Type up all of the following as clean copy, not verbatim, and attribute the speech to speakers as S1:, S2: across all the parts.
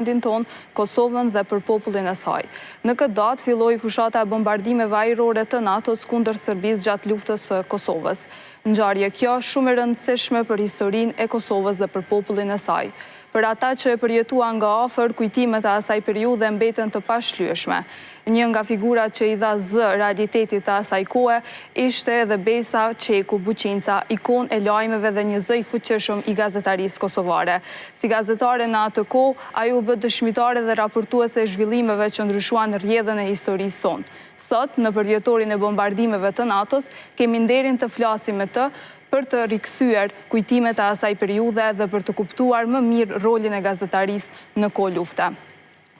S1: vendin ton, Kosovën dhe për popullin e saj. Në këtë datë filloi fushata e bombardimeve ajrore të NATO-s kundër Serbisë gjatë luftës së Kosovës. Ngjarje kjo shumë e rëndësishme për historinë e Kosovës dhe për popullin e saj. Për ata që e përjetuan nga afër, kujtimet e asaj periudhe mbeten të pashlyeshme. Një nga figurat që i dha zë realitetit të asaj kohe ishte edhe Besa Qeku Buqinca, ikon e lajmeve dhe një zë i fuqishëm i gazetarisë kosovare. Si gazetare në atë kohë, ajo u bë dëshmitare dhe raportuese e zhvillimeve që ndryshuan rrjedhën e historisë sonë. Sot, në përvjetorin e bombardimeve të NATO-s, kemi nderin të flasim me të për të rikthyer kujtimet e asaj periudhe dhe për të kuptuar më mirë rolin e gazetarisë në kohë lufte.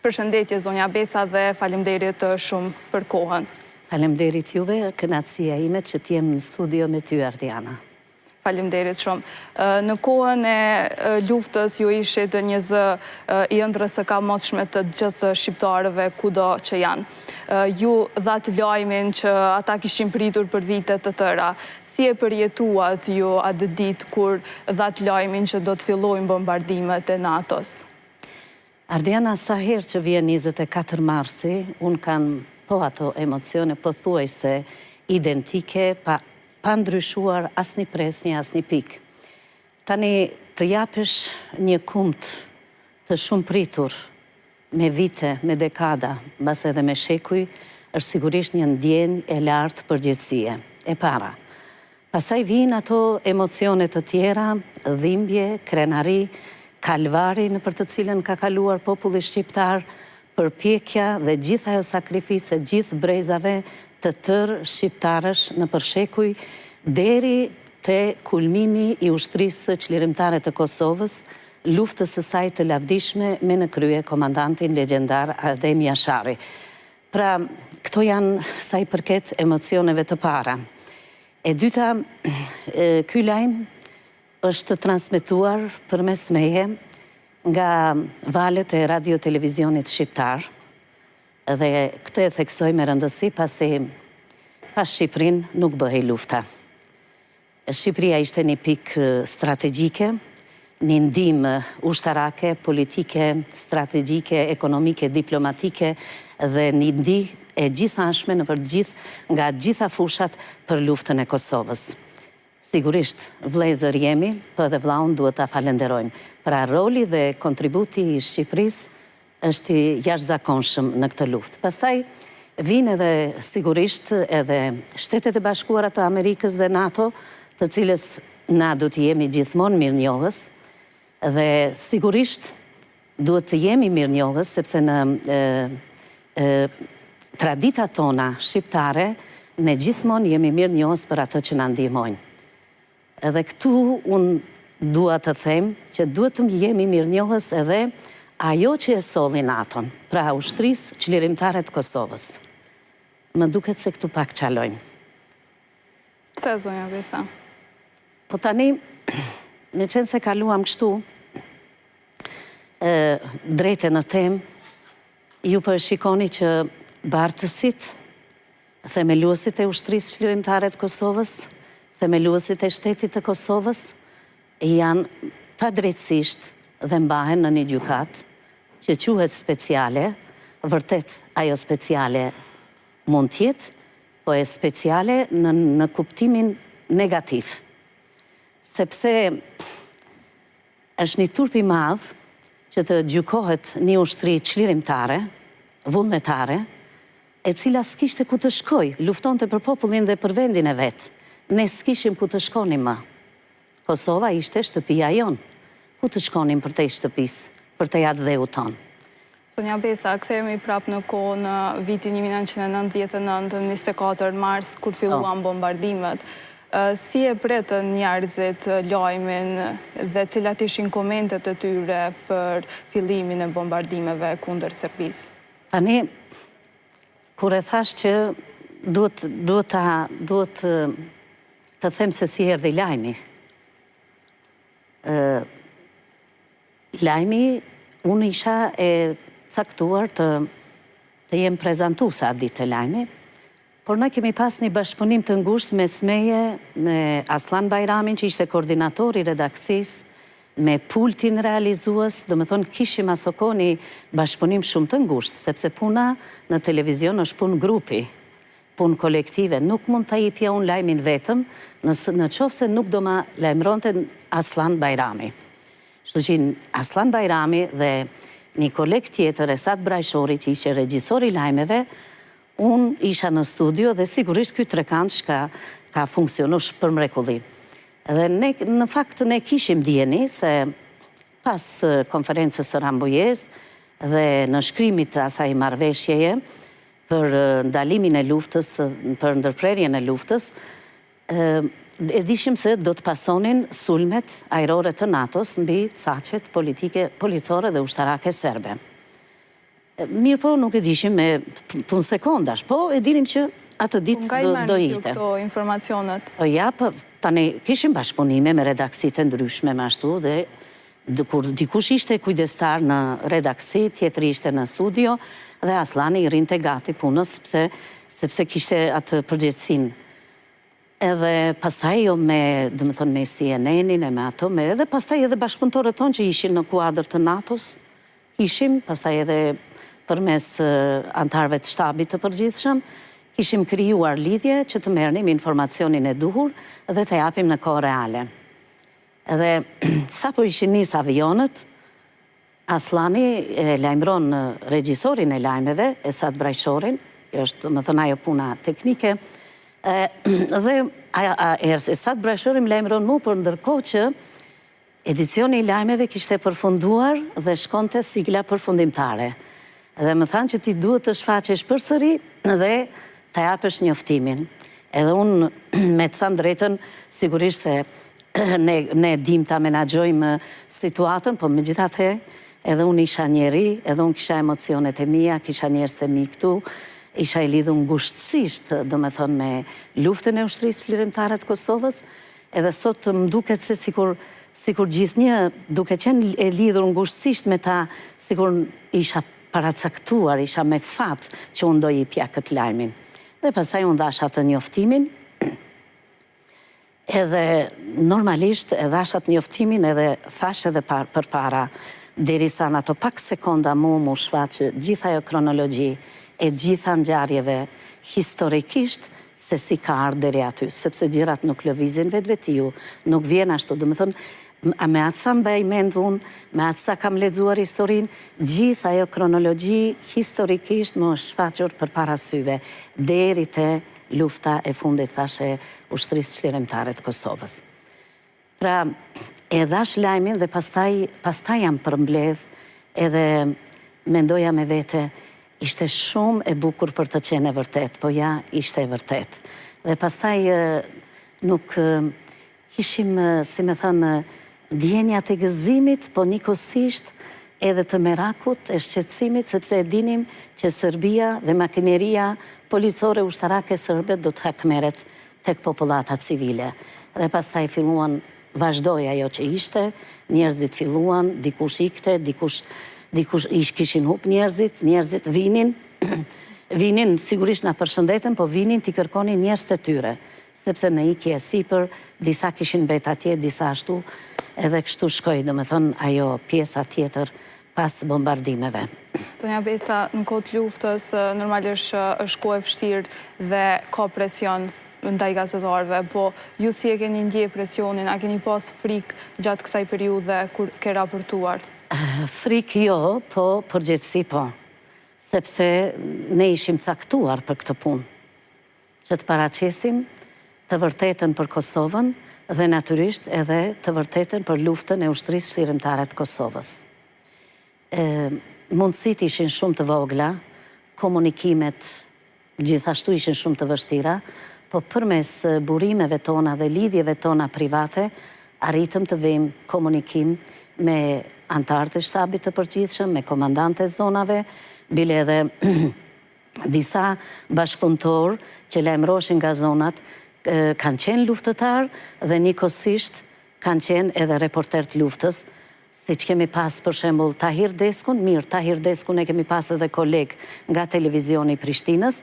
S1: Përshëndetje zonja Besa dhe faleminderit shumë për kohën.
S2: Faleminderit juve, kënaqësia ime që t'jem në studio me ty, Ardiana.
S1: Faleminderit shumë. Në kohën e luftës ju ishit një zë i ëndrrës së kamotshme të gjithë shqiptarëve kudo që janë. Ju dhatë lajmin që ata kishin pritur për vite të tëra. Si e përjetuat ju atë ditë kur dhatë lajmin që do të fillojnë bombardimet e NATO-s?
S2: Ardiana, sa herë që vjen 24 marsi, unë kanë po ato emocione pothuajse identike, pa ndryshuar asnjë presnjë, asnjë pikë. Tani të japësh një kumt të shumë pritur, me vite, me dekada, mbas edhe me shekuj, është sigurisht një ndjenjë e lartë përgjithësie, e para. Pastaj vijnë ato emocione të tjera, dhimbje, krenari, kalvari në për të cilën ka kaluar populli shqiptar, përpjekja dhe gjithë ajo sakrificë, gjithë brezave të tërë shqiptarësh në përshekuj, deri te kulmimi i ushtrisë çlirimtare të Kosovës, luftës së saj të lavdishme me në krye komandantin legjendar Adem Jashari. Pra, këto janë sa i përket emocioneve të para. E dyta, ky lajm është transmetuar përmes meje nga valët e radio-televizionit shqiptar, dhe këtë e theksoj me rëndësi pasi pas Shqipërinë nuk bëhej lufta. Shqipëria ishte një pikë strategjike, një ndihmë ushtarake, politike, strategjike, ekonomike, diplomatike dhe një ndihmë e gjithanshme në nga gjitha fushat për luftën e Kosovës. Sigurisht, vëllezër jemi, po edhe vllaun duhet ta falenderojmë. Pra roli dhe kontributi i Shqipërisë është i jashtëzakonshëm në këtë luftë. Pastaj vinë edhe sigurisht edhe Shtetet e Bashkuara të Amerikës dhe NATO, të cilës na do të jemi gjithmonë mirënjohës, dhe sigurisht duhet të jemi mirënjohës sepse në traditat tona shqiptare ne gjithmonë jemi mirënjohës për atë që na ndihmojnë. Edhe këtu unë dua të them që duhet të jemi mirënjohës edhe ajo që e solli NATO-n, pra ushtrisë çlirimtare të Kosovës. Më duket se këtu pak çalojmë.
S1: Se zonja Besa?
S2: Po tani, me qenë se kaluam kështu, drejte në temë, ju po e shikoni që bartësit, themeluesit e ushtrisë çlirimtare të Kosovës, themeluesit e shtetit të Kosovës, janë padrejtësisht dhe mbahen në një gjykatë që quhet speciale, vërtet ajo speciale mund tjetë, po e speciale në kuptimin negativ. Sepse është një turp i madh që të gjykohet një ushtri çlirimtare, vullnetare, e cila s'kishte ku të shkoj, luftonte për popullin dhe për vendin e vet. Ne s'kishim ku të shkonim më. Kosova ishte shtëpia jonë. Ku të shkonim për te shtëpisë, për te jatë dheu tonë.
S1: Sonja Besa, kthehemi prapë në kohë në vitin 1999, 24 mars, kur filluan bombardimet. Si e pretën njerëzit lajmin dhe cilat ishin komentet e tyre për fillimin e bombardimeve kundër Serbisë?
S2: Tani, kur e thash që duhet të them se si erdhi lajmi. Lajmi, unë isha e caktuar të jem prezantuesa atë ditë të lajmi, por ne kemi pas një bashkëpunim të ngushtë mes meje, me Aslan Bajramin, që ishte koordinator i redaksisë, me pultin realizues, do me thonë kishim asoko një bashkëpunim shumë të ngushtë, sepse puna në televizion është punë grupi, punë kolektive. Nuk mund të jepja unë lajmin vetëm, në qoftë se nuk do ma lajmëronte Aslan Bajrami. Shtu që Aslan Bajrami dhe një koleg tjetër, Esat Brajshori, që ishe regjisori lajmeve, unë isha në studio dhe sigurisht këtë trekant që ka funksionu për mrekulli. Dhe në fakt ne kishim djeni se pas konferencës së Rambujes dhe në shkrimit të asaj marrëveshjeje për ndalimin e luftës, për ndërprerjen e luftës, e dishim se do të pasonin sulmet ajrore të NATO-s mbi caqet policore dhe ushtarake serbe. Mirë po nuk e dishim me punë sekondash, po e dinim që atë ditë do ishte.
S1: Nga i merë këto informacionet?
S2: Po ja, tani kishim bashkëpunime me redaksit e ndryshme me ashtu dhe kur dikush ishte kujdestar në redaksi, tjetëri ishte në studio dhe Aslani i rinte gati punës sepse kishte atë përgjegjësinë. Edhe pastaj jo me, do të thonë, me CNN-in e me ato, edhe pastaj edhe bashkëpunëtorët tonë që ishin në kuadër të NATO-s, ishim, pastaj edhe përmes antarëve të shtabit të përgjithshëm, kishim krijuar lidhje që të merrnim informacionin e duhur dhe të japim në kohë reale. Edhe sapo ishin nis avionët, Aslani e lajmëron regjisorin e lajmeve, Esat Brajshorin, është më thënë ajo puna teknike, dhe Esat Brajshori më lajmëron mu, për ndërkohë që edicioni i lajmeve kishte përfunduar dhe shkonte sigla përfundimtare. Dhe më thanë që ti duhet të shfaqesh përsëri dhe të japësh njoftimin. Edhe unë me të thanë drejtën, sigurisht se ne dim të menaxhojmë situatën, po me gjithatë edhe unë isha njeri, edhe unë kisha emocionet e mia, kisha njerëz të mi këtu, isha i lidhur ngushtësisht, do me thonë, me luftën e ushtrisë lirimtare të Kosovës, edhe sot më duket se sikur gjithnjë duke qenë e lidhur ngushtësisht me ta, sikur isha paracaktuar, isha me fat që unë do i pja këtë lajmin. Dhe pastaj unë dhash atë njoftimin, edhe normalisht e dhash atë njoftimin edhe thash edhe për para, derisa në ato pak sekonda mu shfaqë gjitha jo kronologji e gjitha ngjarjeve historikisht se si ka ardhur deri aty, sepse gjërat nuk lëvizin vetvetiu, nuk vjen ashtu, do të thonë, me atë sa mbaj mend unë, me atë sa kam lexuar historinë, gjitha ajo kronologji historikisht më është shfaqur përpara syve, deri te lufta e fundit, thashe, ushtrisë çlirimtare të Kosovës. Pra, e dhash lajmin dhe pastaj jam përmbledh, edhe mendoja me vete, ishte shumë e bukur për të qenë e vërtet, po ja, ishte e vërtet. Dhe pastaj nuk kishim, si me thënë, ndjenjat e gëzimit, po njëkohësisht edhe të merakut, e shqetësimit, sepse e dinim që Serbia dhe makineria policore ushtarake serbe do të hakmeret tek populata civile. Dhe pastaj filluan, vazhdoi ajo që ishte, njerëzit filluan, dikush ikte, dikush kishin hup njerëzit vinin, sigurisht na përshëndeten, po vinin t'i kërkonin njerëz të tyre, sepse në ikje e sipër, disa kishin mbet atje, disa ashtu, edhe kështu shkoi, do me thonë, ajo pjesa tjetër pas bombardimeve.
S1: Tonja Beca, në kohë të luftës, normalisht është kohë e vështirë dhe ka presion ndaj gazetarëve, po ju si e keni ndje presionin, a keni pas frikë gjatë kësaj periudhe kur ke raportuar?
S2: Frikë jo, po përgjegjësi po, sepse ne ishim caktuar për këtë punë, që të paraqesim të vërtetën për Kosovën dhe natyrisht edhe të vërtetën për luftën e ushtrisë çlirimtare të Kosovës. Mundësit ishin shumë të vogla, komunikimet gjithashtu ishin shumë të vështira, po përmes burimeve tona dhe lidhjeve tona private, arritëm të vëjmë komunikim me antarët e shtabit të përgjithshëm, me komandante zonave, bile edhe disa bashkëpunëtor që lajmëroshin nga zonat, kanë qenë luftëtar dhe njëkohësisht kanë qenë edhe reporter të luftës, si që kemi pas për shembull Tahir Deskun, Tahir Deskun e kemi pas edhe koleg nga televizioni Prishtinës,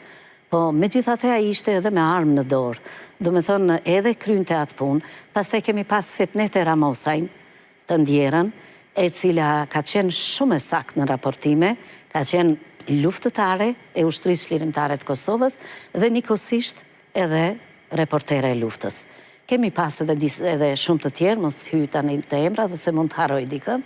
S2: po me gjithatë ai ishte edhe me armë në dorë. Do me thonë edhe krynte atë punë, pastaj kemi pas Fetnete Ramosajn, të ndjerën, e cila ka qenë shumë e saktë në raportime, ka qenë luftëtare e ushtrisë çlirimtare të Kosovës dhe njëkohësisht edhe reportere e luftës. Kemi pas edhe shumë të tjerë, mos të hyj tani të emra dhe se mund të harroj dikë.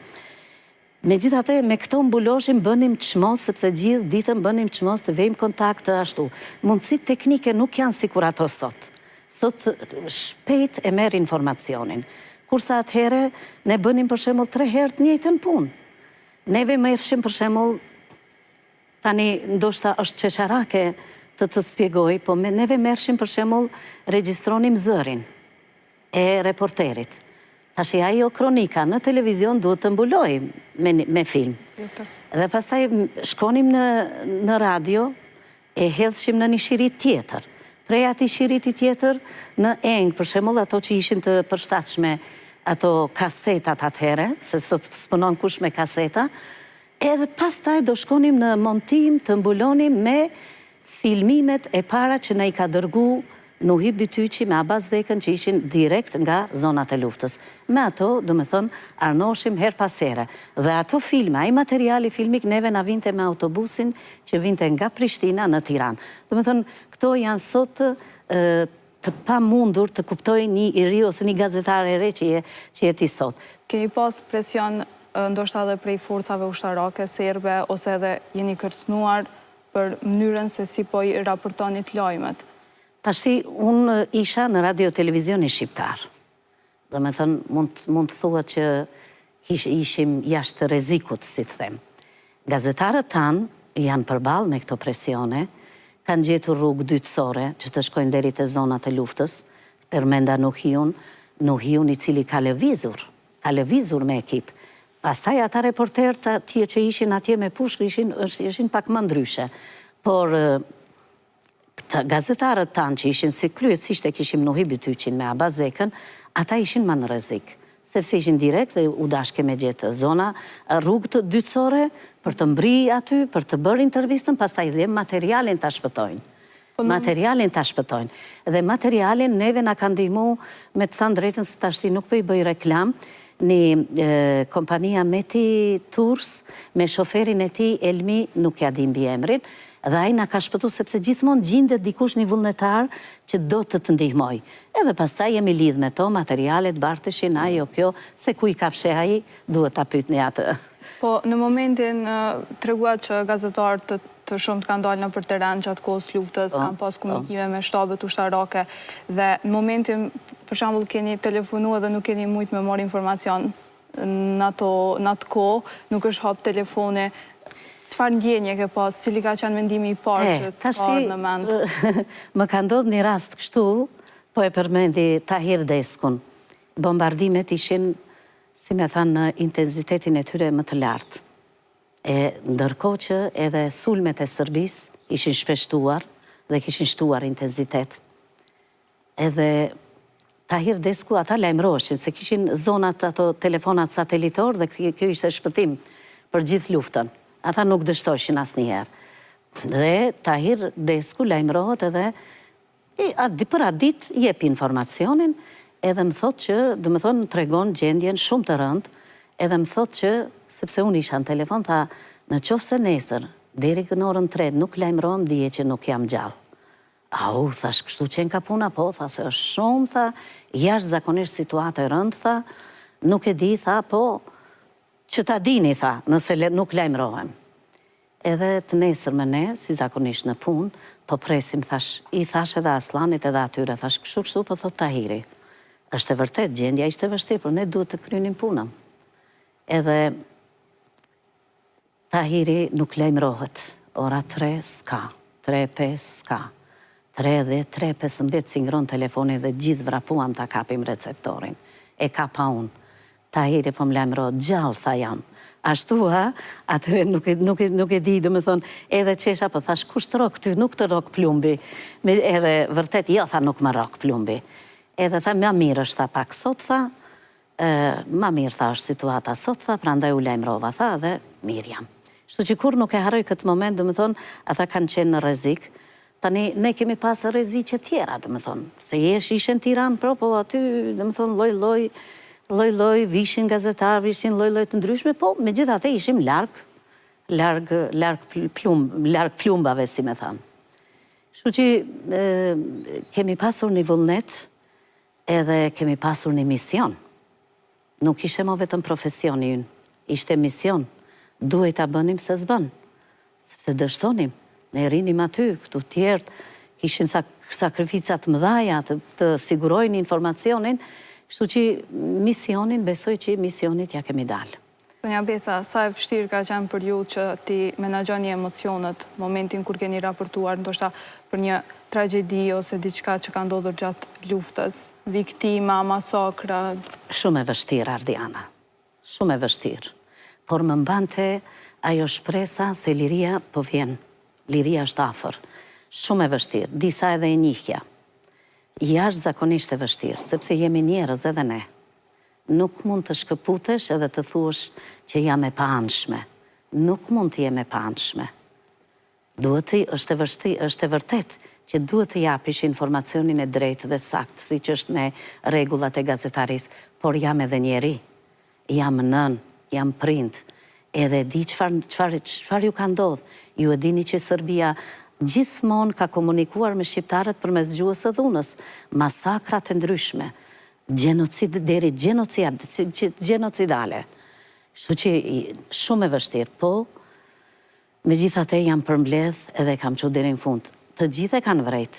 S2: Megjithatë, me këto mbuloshim bënim çmos, sepse gjithë ditën bënim çmos të vejmë kontakt të ashtu. Mundësitë teknike nuk janë sikur ato sot. Sot shpejt e merr informacionin. Kurse atëherë ne bënim për shembull 3 herë të njëjtën punë. Neve merrshim për shembull, tani ndoshta është çesharake të spjegoj, po neve merrshim për shembull regjistronim zërin e reporterit. Tash ajo kronika në televizion duhet të mbuloj me film. Dhe pastaj shkonim në radio e hedhshim në një shiri tjetër. Prej atij shiriti tjetër në eng, për shembull ato që ishin të përshtatshme, ato kasetat atëherë, se sot s'punon kush me kaseta, edhe pastaj do shkonim në montim të mbulonim me filmimet e para që ne i ka dërgu Nuhi Bytyqi me Abaz Zekën që ishin direkt nga zonat e luftës. Me ato, do me thënë, arnoshim her pas here. Dhe ato filme, ai materiali filmik neve na vinte me autobusin që vinte nga Prishtina në Tiranë. Do me thënë, këto janë sot të pa mundur të kuptoj një i ri ose një gazetar e re që jeti sot.
S1: Keni pas presion ndoshta edhe prej forcave ushtarake, serbe, ose edhe jeni kërcënuar për mënyrën se si po i raportonit lajmet?
S2: Tashti, unë isha në radio-televizioni shqiptar. Dhe me thënë, mund të thua që ishim jashtë rrezikut, si të them. Gazetarët tanë janë përballë me këto presione, kanë gjetur rrugë dytësore që të shkojnë deri te zonat e luftës, përmenda Nuhiun i cili ka lëvizur me ekip. Pastaj ata reporterët atje që ishin atje me pushkë ishin pak më ndryshe. Por gazetarët tanë që ishin si kryesisht e kishim Nuhi Bytyqin me Abaz Zekën, ata ishin më në rrezik, sepse ishin direkt dhe u dashke me gjetë zona rrugë të dytësore për të mbri aty, për të bërë intervistën, pastaj dhe materialin ta shpëtojnë. Dhe materialin neve na kanë ndihmu me të thënë drejtën se tashti nuk po i bëj reklam, një kompania Meti Tours me shoferin e tij Elmi, nuk ja di mbi emrin, dhe ai na ka shpëtu sepse gjithmonë gjendet dikush një vullnetar që do të ndihmoj. Edhe pastaj jemi lidh me to, materialet barteshin, ajo kjo, se ku i ka fsheh ai, duhet ta pyetni atë.
S1: Po, në momentin treguat që gazetarët të shumë të kanë dalë në për teren gjatë kohës luftës, kanë pas komunikime me shtabet ushtarake, dhe në momentin, për shembull, keni telefonu edhe nuk keni mujt me marrë informacion në atë kohë, nuk është hap telefone. Çfarë ndjenje ke pas, cili ka qenë mendimi i parë që të parë në mend?
S2: Më ka ndodhur një rast kështu, po e përmendi Tahir Deskun. Bombardimet ishin, si me thanë, në intenzitetin e tyre më të lartë. Ndërkohë që edhe sulmet e Serbisë ishin shpeshtuar dhe kishin shtuar intenzitet. Edhe Tahir Desku ata lajmëroheshin se kishin zonat ato telefonat satelitor dhe kjo ishte shpëtim për gjithë luftën. Ata nuk dështoshin asnjëherë. Dhe Tahir Desku lajmërohet edhe për atë ditë jep informacionin, edhe më thot që, dhe më thonë, tregon gjendjen shumë të rëndë, edhe më thot që, sepse unë isha në telefon, tha, në qoftë se nesër, deri në orën 3, nuk lajmërohem, dije që nuk jam gjallë. Au, thash, kështu qenë ka puna, po, tha, se është shumë, tha, jashtë zakonisht situatë e rëndë, tha, nuk e di, tha, po, që ta dini, tha, nëse nuk lajmërohem. Edhe të nesër me ne, si zakonisht në punë, po presim, thash, i thash edhe Aslanit edhe atyre, thash, kështu, po thot Tahiri. Është e vërtet, gjendja ishte vështirë, por ne duhet të krynim punën. Edhe Tahiri nuk lajmërohet. Ora 3 s'ka, 3-5 s'ka. 3 dhe 3-15 si ngron telefoni dhe gjithë vrapuam ta kapim receptorin. E ka pa unë. Tahiri po më lajmërohet, gjallë, tha jam. Ashtu, atëre nuk e di, do me thonë, edhe qesha, po thash, kush të rok ty, nuk të rok plumbi. Edhe vërtet, jo, tha, nuk më rok plumbi. Edhe tha, ma mirë është, tha, pak sot, tha, ma mirë, tha, është situata sot, tha, pra ndaj u lajmërova, tha, dhe mirë jam. Shtu që kur nuk e haroj këtë moment, do me thonë, ata kanë qenë në rrezik, tani ne kemi pasë rreziqe tjera, do me thonë, se ishen Tiranë, po aty, do me thonë, loj loj vishin gazetar, vishin loj të ndryshme, po me gjithate ishim larg plumbave, si me thanë. Shku që kemi pasur një vullnet edhe kemi pasur një mision. Nuk ishe mo vetëm profesioni ynë, ishte mision. Duhet ta bënim se s'bën, sepse dështonim, ne rinim aty, këtu tjertë, kishin sakrificat mëdhaja të sigurojnë informacionin, kështu që misionin, besoj që misionit ja kemi dalë.
S1: Sonja Besa, sa e vështirë ka qenë për ju që ti menaxhoni emocionet momentin kur keni raportuar ndoshta për një tragjedi ose diçka që ka ndodhur gjatë luftës, viktima, masakra?
S2: Shumë e vështirë, Ardiana. Shumë e vështirë. Por më mbante ajo shpresa se liria po vjen. Liria është afër. Shumë e vështirë. Disa edhe e njihja. Jashtë zakonisht e vështirë, sepse jemi njerëz edhe ne. Nuk mund të shkëputesh edhe të thuash që jam e paanshme. Nuk mund të jem e paanshme. Është e vërtet që duhet të japish informacionin e drejtë dhe sakt, si që është me rregullat e gazetarisë, por jam edhe njeri. Jam nën, jam prind. Edhe di çfarë ju ka ndodhur. Ju e dini që Serbia gjithmonë ka komunikuar me shqiptarët përmes gjuhës së dhunës, masakrat e ndryshme. Gjenocid deri genocidale. Kështu që shumë e vështirë, po megjithatë jam përmbledh edhe kam çu deri në fund. Të gjithë e kanë vërejt.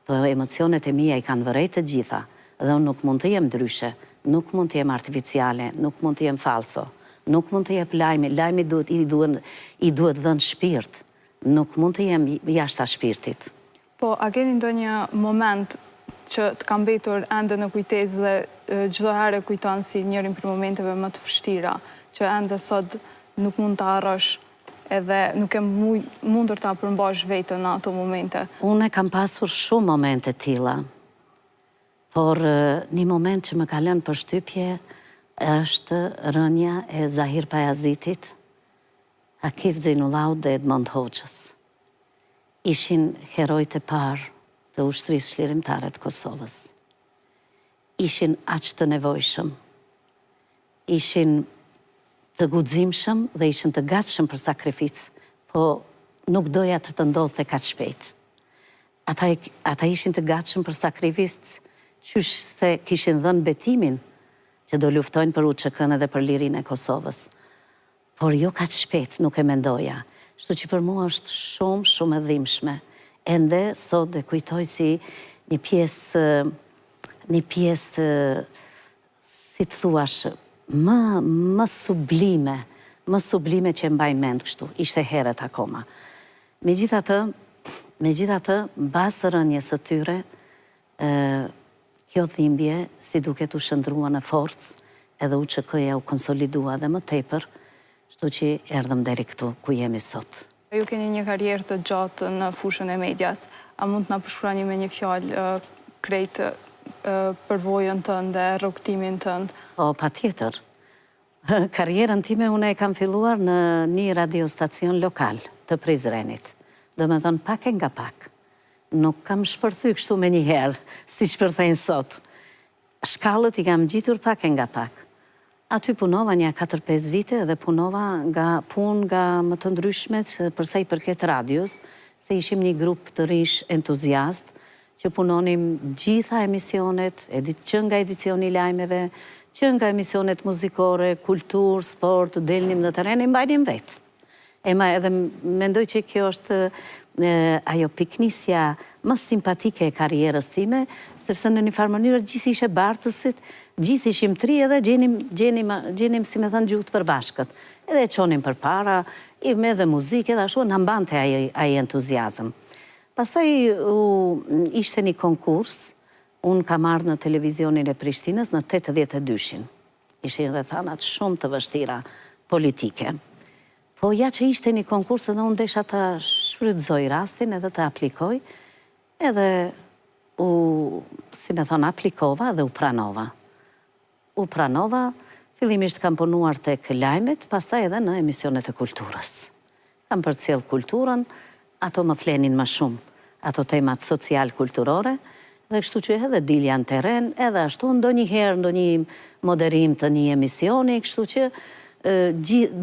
S2: Të emocionet e mia i kanë vërejt të gjitha. Dhe unë nuk mund të jem ndryshe, nuk mund të jem artificiale, nuk mund të jem falso, nuk mund të jep lajmi. Lajmi i duhet dhënë shpirt. Nuk mund të jem jashta shpirtit.
S1: Po, a keni ndonjë moment që të kam mbetur ende në kujtesë dhe çdo herë kujton si njërin prej momenteve më të vështira, që ende sot nuk mund të harrosh edhe nuk e mundur ta përmbash veten në ato momente?
S2: Unë kam pasur shumë momente tilla, por një moment që më ka lënë përshtypje është rënja e Zahir Pajazitit, Akif Xejnullaut dhe Edmond Hoxhës. Ishin herojtë e parë të ushtrisë çlirimtare të Kosovës. Ishin aq të nevojshëm. Ishin të guximshëm dhe ishin të gatshëm për sakrificë, po nuk doja të ndodhte kaq shpejt. Ata ishin të gatshëm për sakrificë, qysh se kishin dhënë betimin që do luftojnë për UÇK-n edhe për lirinë e Kosovës. Por jo kaq shpejt, nuk e mendoja. Kështu që për mua është shumë e dhimbshme. Ende sot e kujtoj si një pjesë, si të thuash, më sublime që mbaj mend kështu. Ishte herët akoma. Megjithatë, mbas rënjes së tyre, kjo dhimbje, si duket u shndrua në forcë, edhe UÇK-ja u konsolidua dhe më tepër, kështu që erdhëm deri këtu ku jemi sot.
S1: Ju keni një karrierë të gjatë në fushën e medias. A mund të na përshkruani me një fjalë krejt përvojën tënde, rrugtimin tënd?
S2: Po, patjetër. Karrierën time unë e kam filluar në një radiostacion lokal të Prizrenit. Do me thënë pak e nga pak. Nuk kam shpërthy kështu me njëherë, si shpërthejnë sot. Shkallët i kam gjitur pak e nga pak. Aty punova një 4-5 vite dhe punova nga më të ndryshmet përsa i përket radios, se ishim një grup të rish entuziast që punonim gjitha emisionet, që nga edicioni lajmeve, që nga emisionet muzikore, kultur, sport, delnim në teren, e mbajnim vetë. Edhe mendoj që kjo është ajo piknisja më simpatike e karrierës time, sepse në një farë mënyrë gjithë ishe bartësit, gjithë ishim tri edhe gjenim si me thënë gjuhët përbashkët. Edhe e qonim për para, me dhe muzikë, edhe ashtu në mbante aji entuziazm. Pastaj ishte një konkurs, unë kam ardhë në televizionin e Prishtinës në 82-shin. Ishin rrethanat shumë të vështira politike. Po ja që ishte një konkurs edhe unë desha të shfrytëzoj rastin edhe të aplikoj, edhe si me thonë, aplikova dhe u pranova. U pranova, fillimisht kam punuar tek lajmet, pastaj edhe në emisionet e kulturës. Kam përcjell kulturën, ato më flenin më shumë, ato temat social-kulturore, Dhe kështu që edhe dilja në teren, edhe ashtu ndonjëherë ndonjë moderim të një emisioni, kështu që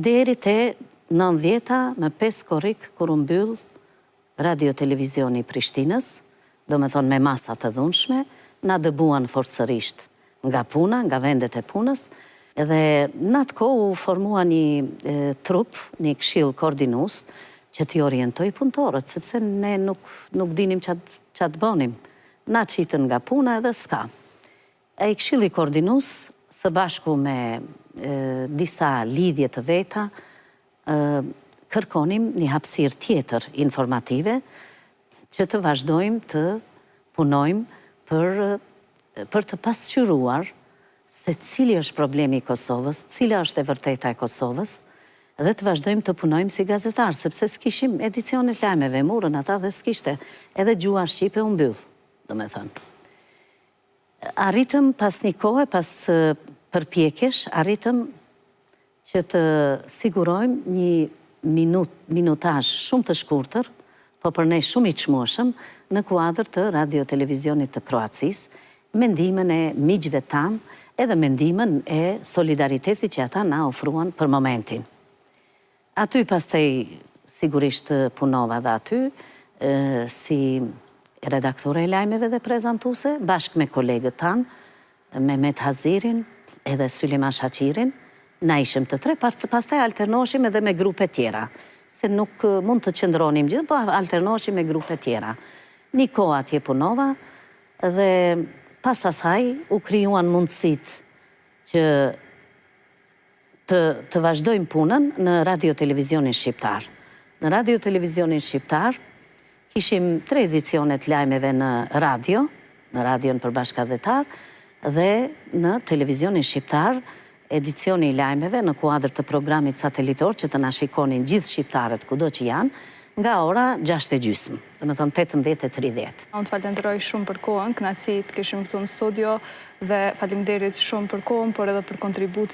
S2: deri te 90-ta me 5 korrik kur u mbyll radio-televizioni i Prishtinës, do me thonë me masat të dhunshme, na dëbuan forcërisht nga puna, nga vendet e punës, edhe në atë kohë u formua një trup, një këshill koordinus, që t'i orientoj punëtorët, sepse ne nuk dinim ç'atë bënim. Na qitën nga puna edhe s'ka. E i këshilli koordinus, së bashku me disa lidhje të veta, kërkonim një hapësirë tjetër informative, që të vazhdojmë të punojmë për të pasqyruar se cili është problemi i Kosovës, cila është e vërteta e Kosovës, dhe të vazhdojmë të punojmë si gazetarë, sepse s'kishim edicionet lajmeve, murën ata dhe s'kishte, edhe gjua shqipe u mbyll, do me thënë. Arritëm pas një kohë, pas përpjekjesh, arritëm që të sigurojmë një minutazh shumë të shkurtër, po për ne shumë i çmueshëm, në kuadër të radio-televizionit të Kroacisë, mendimin e miqve tanë, edhe mendimin e solidaritetit që ata na ofruan për momentin. Aty pastaj sigurisht punova dhe aty, si redaktore e lajmeve dhe prezantuese, bashkë me kolegët tanë, Mehmet Hazirin edhe Sulejman Shaqirin, na ishim të tre, pastaj alternoheshim edhe me grupe tjera, se nuk mund të qëndronim gjithë, po alternoheshim me grupe tjera. Një kohë atje punova, dhe pas asaj u krijuan mundësit që të vazhdojmë punën në radio-televizionin shqiptar. Në radio-televizionin shqiptar kishim 3 edicionet lajmeve në radion përbashkëdhetar, dhe në televizionin shqiptar, edicioni i lajmeve në kuadër të programit satelitor që të na shikonin gjithë shqiptarët kudo që janë, nga ora 6:30, dhe me thonë 18:30.
S1: Unë të falenderoj shumë për kohën, kënaqësi të kishim këtu në studio dhe faleminderit shumë për kohën, por edhe për kontributin